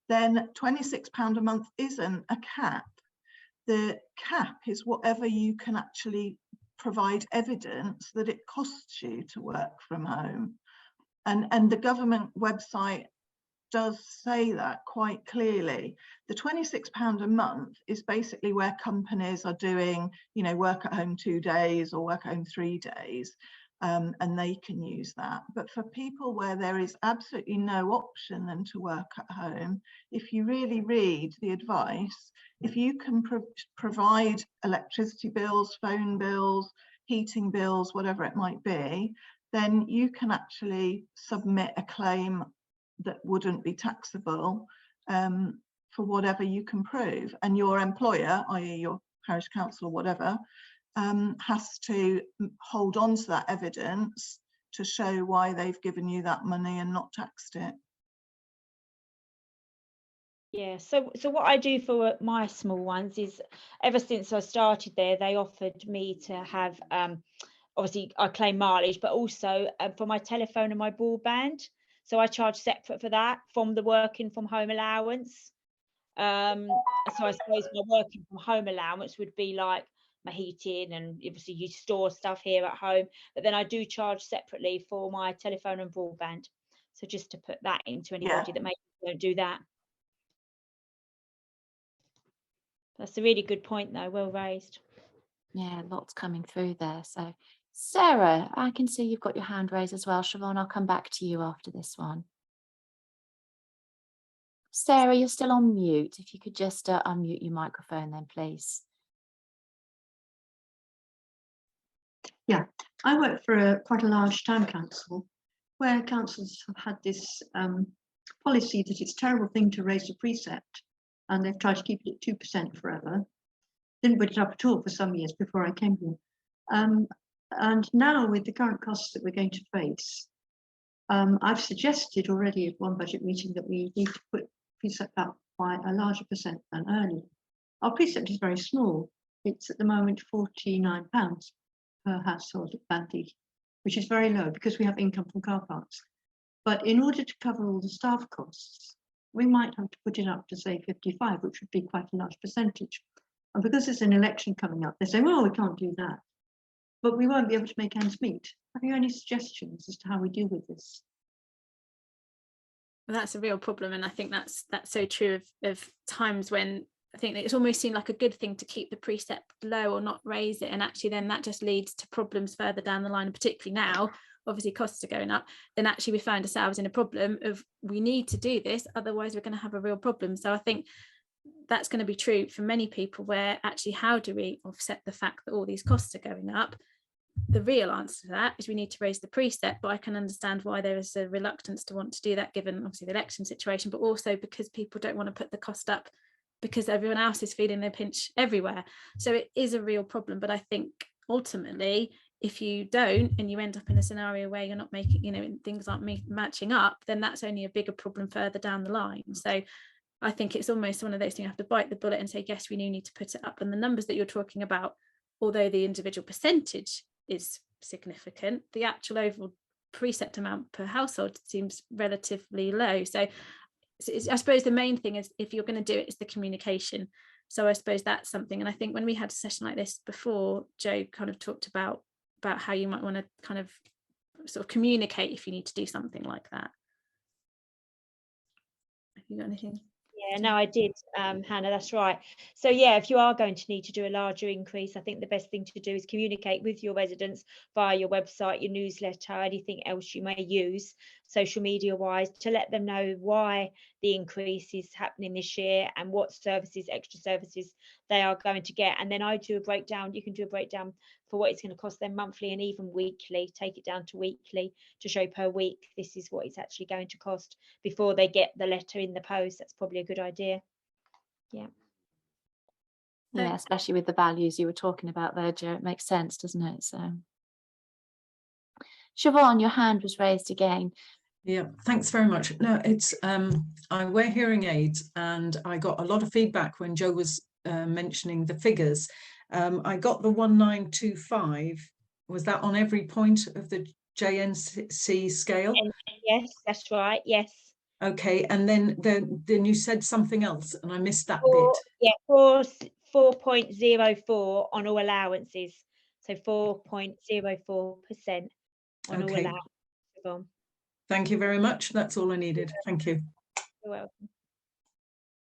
then £26 a month isn't a cap. The cap is whatever you can actually provide evidence that it costs you to work from home. And the government website does say that quite clearly. The £26 a month is basically where companies are doing, you know, work at home 2 days or work at home 3 days, and they can use that. But for people where there is absolutely no option than to work at home, if you really read the advice, if you can provide electricity bills, phone bills, heating bills, whatever it might be, then you can actually submit a claim that wouldn't be taxable for whatever you can prove. And your employer, i.e. your parish council or whatever, has to hold on to that evidence to show why they've given you that money and not taxed it. Yeah, so what I do for my small ones is, ever since I started there, they offered me to have, obviously I claim mileage, but also for my telephone and my broadband. So I charge separate for that from the working from home allowance. So I suppose my working from home allowance would be like my heating, and obviously you store stuff here at home, but then I do charge separately for my telephone and broadband. So just to put that into anybody that maybe don't do that. That's a really good point though, well raised. Yeah, lots coming through there. So Sarah, I can see you've got your hand raised as well. Siobhan, I'll come back to you after this one. Sarah, you're still on mute. If you could just unmute your microphone then, please. Yeah, I work for quite a large town council where councils have had this policy that it's a terrible thing to raise a precept, and they've tried to keep it at 2% forever. Didn't put it up at all for some years before I came here. And now with the current costs that we're going to face, I've suggested already at one budget meeting that we need to put precept up by a larger percent than earlier. Our precept is very small. It's at the moment £49 per household at Band D, which is very low because we have income from car parks. But in order to cover all the staff costs, we might have to put it up to say 55, which would be quite a large percentage. And because there's an election coming up, they say, well, we can't do that. But we won't be able to make ends meet. Have you any suggestions as to how we deal with this? Well, that's a real problem, and I think that's so true of times when I think it's almost seemed like a good thing to keep the precept low or not raise it, and actually then that just leads to problems further down the line, and particularly now obviously costs are going up, then actually we find ourselves in a problem of we need to do this, otherwise we're going to have a real problem. So I think that's going to be true for many people, where actually how do we offset the fact that all these costs are going up? The real answer to that is we need to raise the precept, but I can understand why there is a reluctance to want to do that given obviously the election situation, but also because people don't want to put the cost up because everyone else is feeling their pinch everywhere. So it is a real problem. But I think ultimately, if you don't and you end up in a scenario where you're not making, you know, things aren't matching up, then that's only a bigger problem further down the line. So I think it's almost one of those things, you have to bite the bullet and say, yes, we do need to put it up. And the numbers that you're talking about, although the individual percentage is significant, the actual overall precept amount per household seems relatively low. So I suppose the main thing is, if you're going to do it, is the communication. So I suppose that's something. And I think when we had a session like this before, Joe kind of talked about how you might want to kind of sort of communicate if you need to do something like that. Have you got anything? Yeah, no, I did, Hannah, that's right. So yeah, if you are going to need to do a larger increase, I think the best thing to do is communicate with your residents via your website, your newsletter, anything else you may use social media wise, to let them know why the increase is happening this year and what services, extra services they are going to get. And then I do a breakdown. You can do a breakdown for what it's going to cost them monthly and even weekly. Take it down to weekly to show per week this is what it's actually going to cost before they get the letter in the post. That's probably a good idea. Yeah, especially with the values you were talking about there, Joe. It makes sense, doesn't it? So Siobhan, your hand was raised again. Yeah, thanks very much. No, it's I wear hearing aids, and I got a lot of feedback when Joe was mentioning the figures. I got the 1925. Was that on every point of the JNC scale? Yes, that's right. Yes. Okay, and then you said something else, and I missed that bit. Yeah, 4.04 on all allowances. So 4.04% on all allowances. Thank you very much. That's all I needed. Thank you. You're welcome.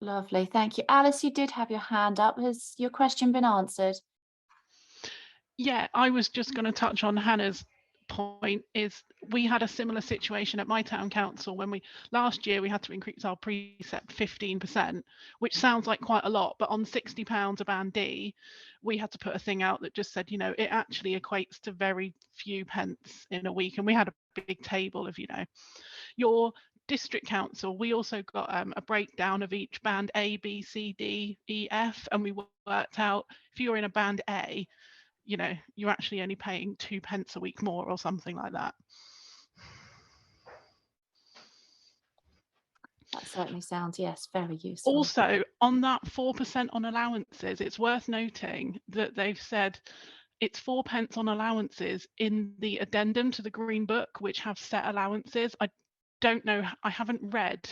Lovely, thank you. Alice, you did have your hand up. Has your question been answered? Yeah, I was just going to touch on Hannah's point. Is we had a similar situation at my town council when last year we had to increase our precept 15%, which sounds like quite a lot, but on £60 a Band D, we had to put a thing out that just said, you know, it actually equates to very few pence in a week. And we had a big table of, you know, your district council. We also got a breakdown of each band A, B, C, D, E, F, and we worked out if you're in a Band A, you know, you're actually only paying 2 pence a week more or something like that. That certainly sounds, yes, very useful. Also, on that 4% on allowances, it's worth noting that they've said it's 4 pence on allowances in the addendum to the Green Book, which have set allowances. I don't know, I haven't read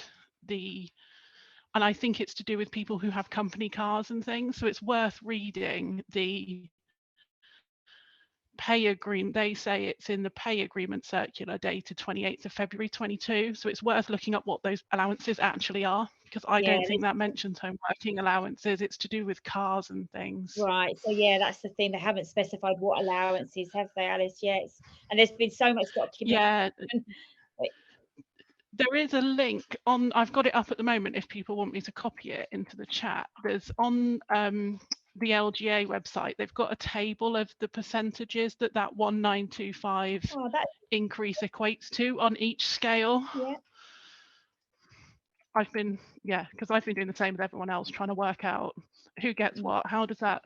and I think it's to do with people who have company cars and things, so it's worth reading the pay agreement. They say it's in the pay agreement circular dated 28th of February 22, so it's worth looking up what those allowances actually are, because I don't think that mentions home working allowances. It's to do with cars and things. Right, so yeah, that's the thing, they haven't specified what allowances, have they, Alice? Yes, and there's been so much documentation. There is a link on, I've got it up at the moment if people want me to copy it into the chat. There's on the LGA website, they've got a table of the percentages that 1925 increase equates to on each scale. Yeah. Because I've been doing the same with everyone else, trying to work out who gets what, how does that,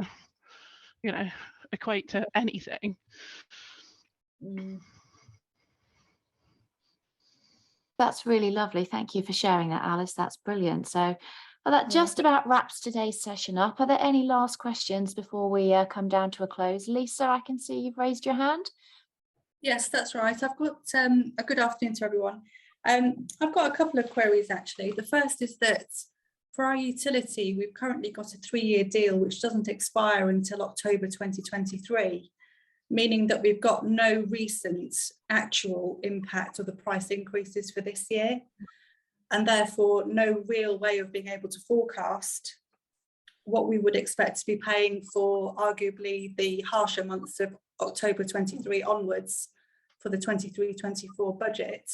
equate to anything. That's really lovely. Thank you for sharing that, Alice. That's brilliant. So that just about wraps today's session up. Are there any last questions before we come down to a close? Lisa, I can see you've raised your hand. Yes, that's right. I've got a good afternoon to everyone. I've got a couple of queries actually. The first is that for our utility, we've currently got a 3-year deal which doesn't expire until October 2023. Meaning that we've got no recent actual impact of the price increases for this year, and therefore no real way of being able to forecast what we would expect to be paying for arguably the harsher months of October 23 onwards for the 23-24 budget.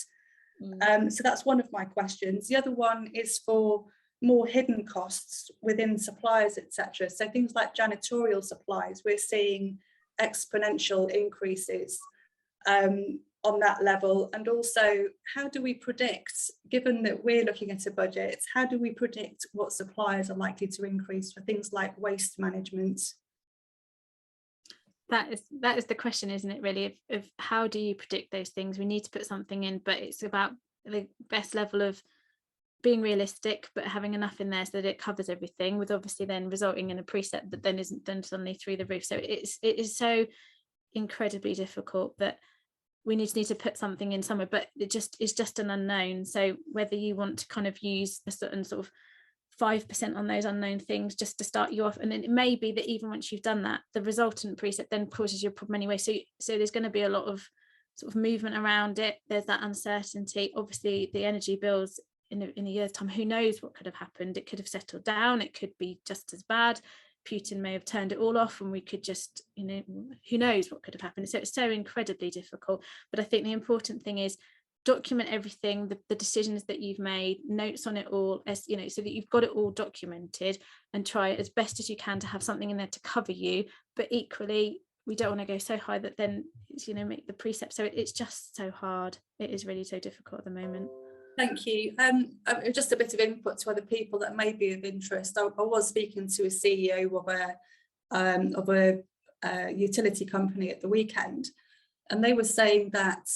So that's one of my questions. The other one is for more hidden costs within suppliers, etc. So things like janitorial supplies, we're seeing exponential increases on that level. And also, how do we predict, given that we're looking at a budget, how do we predict what suppliers are likely to increase for things like waste management? That is the question, isn't it, really, of how do you predict those things? We need to put something in, but it's about the best level of being realistic, but having enough in there so that it covers everything, with obviously then resulting in a precept that then isn't done suddenly through the roof. So it is so incredibly difficult that we need to put something in somewhere, but it's just an unknown. So whether you want to kind of use a certain sort of 5% on those unknown things just to start you off, and then it may be that even once you've done that, the resultant precept then causes you a problem anyway. So there's going to be a lot of sort of movement around it. There's that uncertainty. Obviously the energy bills in a year's time, who knows what could have happened? It could have settled down, it could be just as bad. Putin may have turned it all off and we could just, who knows what could have happened. So it's so incredibly difficult. But I think the important thing is document everything, the decisions that you've made, notes on it all, as so that you've got it all documented, and try as best as you can to have something in there to cover you. But equally, we don't want to go so high that then make the precept. So it's just so hard. It is really so difficult at the moment. Thank you. Just a bit of input to other people that may be of interest. I was speaking to a CEO of a utility company at the weekend, and they were saying that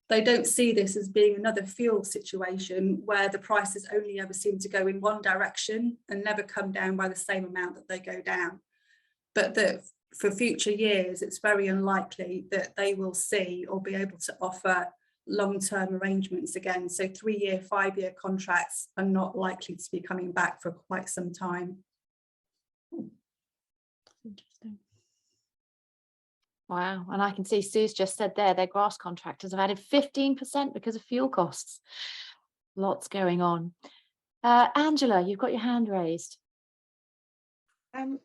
they don't see this as being another fuel situation where the prices only ever seem to go in one direction and never come down by the same amount that they go down. But that for future years, it's very unlikely that they will see or be able to offer long-term arrangements again. So 3-year, 5-year contracts are not likely to be coming back for quite some time. Interesting. Wow. And I can see Sue's just said there, their grass contractors have added 15% because of fuel costs. Lots going on. Angela, you've got your hand raised.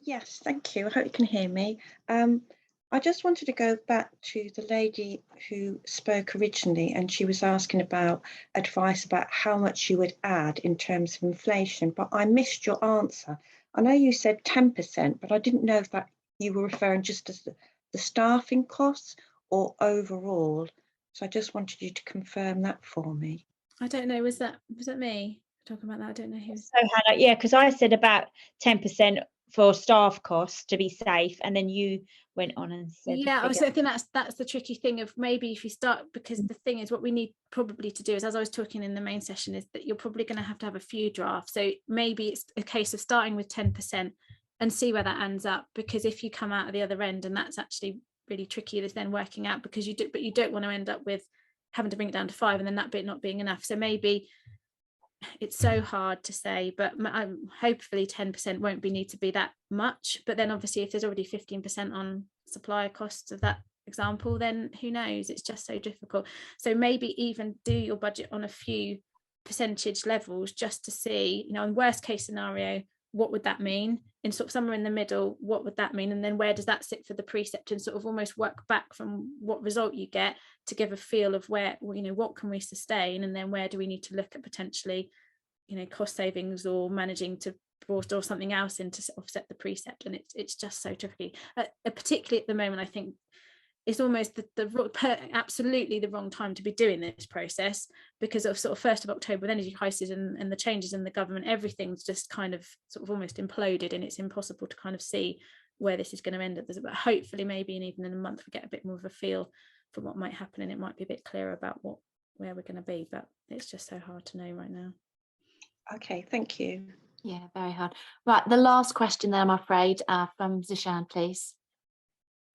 Yes, thank you. I hope you can hear me. I just wanted to go back to the lady who spoke originally, and she was asking about advice about how much you would add in terms of inflation, but I missed your answer. I know you said 10%, but I didn't know if that you were referring just as the staffing costs or overall. So I just wanted you to confirm that for me. I don't know, was that me talking about that? I don't know who's. So Hannah, yeah, because I said about 10% for staff costs to be safe, and then you went on and said, yeah, I think that's the tricky thing of maybe if you start, because the thing is what we need probably to do is, as I was talking in the main session, is that you're probably going to have a few drafts. So maybe it's a case of starting with 10% and see where that ends up, because if you come out at the other end, and that's actually really tricky, is then working out, because you don't want to end up with having to bring it down to 5 and then that bit not being enough. So maybe it's so hard to say, but hopefully 10% won't need to be that much. But then obviously if there's already 15% on supplier costs of that example, then who knows, it's just so difficult. So maybe even do your budget on a few percentage levels just to see, you know, in worst case scenario, what would that mean? In sort of somewhere in the middle, what would that mean? And then where does that sit for the precept, and sort of almost work back from what result you get to give a feel of where, you know, what can we sustain, and then where do we need to look at potentially, you know, cost savings or managing to or something else in to offset the precept. And it's just so tricky, particularly at the moment. I think it's almost absolutely the wrong time to be doing this process, because of sort of 1st of October with energy crisis and the changes in the government, everything's just kind of sort of almost imploded, and it's impossible to kind of see where this is going to end up. But hopefully maybe even in a month we get a bit more of a feel for what might happen, and it might be a bit clearer about where we're going to be, but it's just so hard to know right now. Okay, thank you. Yeah, very hard. Right, the last question then, I'm afraid, from Zishan, please.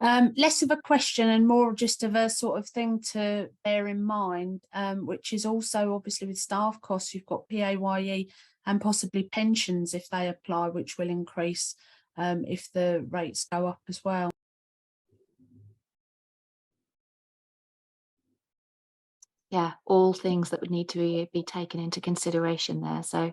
Less of a question and more just of a sort of thing to bear in mind, which is also obviously with staff costs, you've got PAYE and possibly pensions if they apply, which will increase if the rates go up as well. Yeah, all things that would need to be taken into consideration there. So,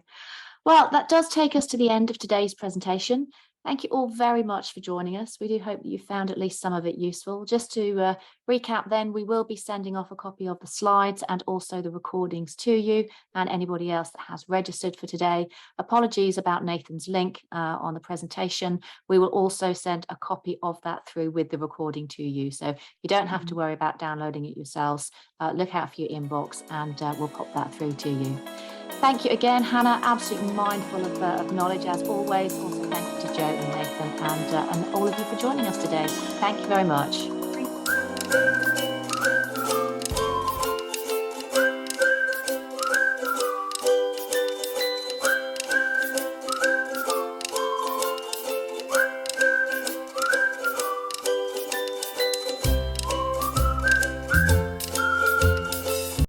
well, that does take us to the end of today's presentation. Thank you all very much for joining us. We do hope that you found at least some of it useful. Just to recap then, we will be sending off a copy of the slides and also the recordings to you and anybody else that has registered for today. Apologies about Nathan's link on the presentation. We will also send a copy of that through with the recording to you. So you don't have to worry about downloading it yourselves. Look out for your inbox and we'll pop that through to you. Thank you again, Hannah. Absolutely mindful of knowledge as always. Also, thank you to Joe and Nathan and all of you for joining us today. Thank you very much.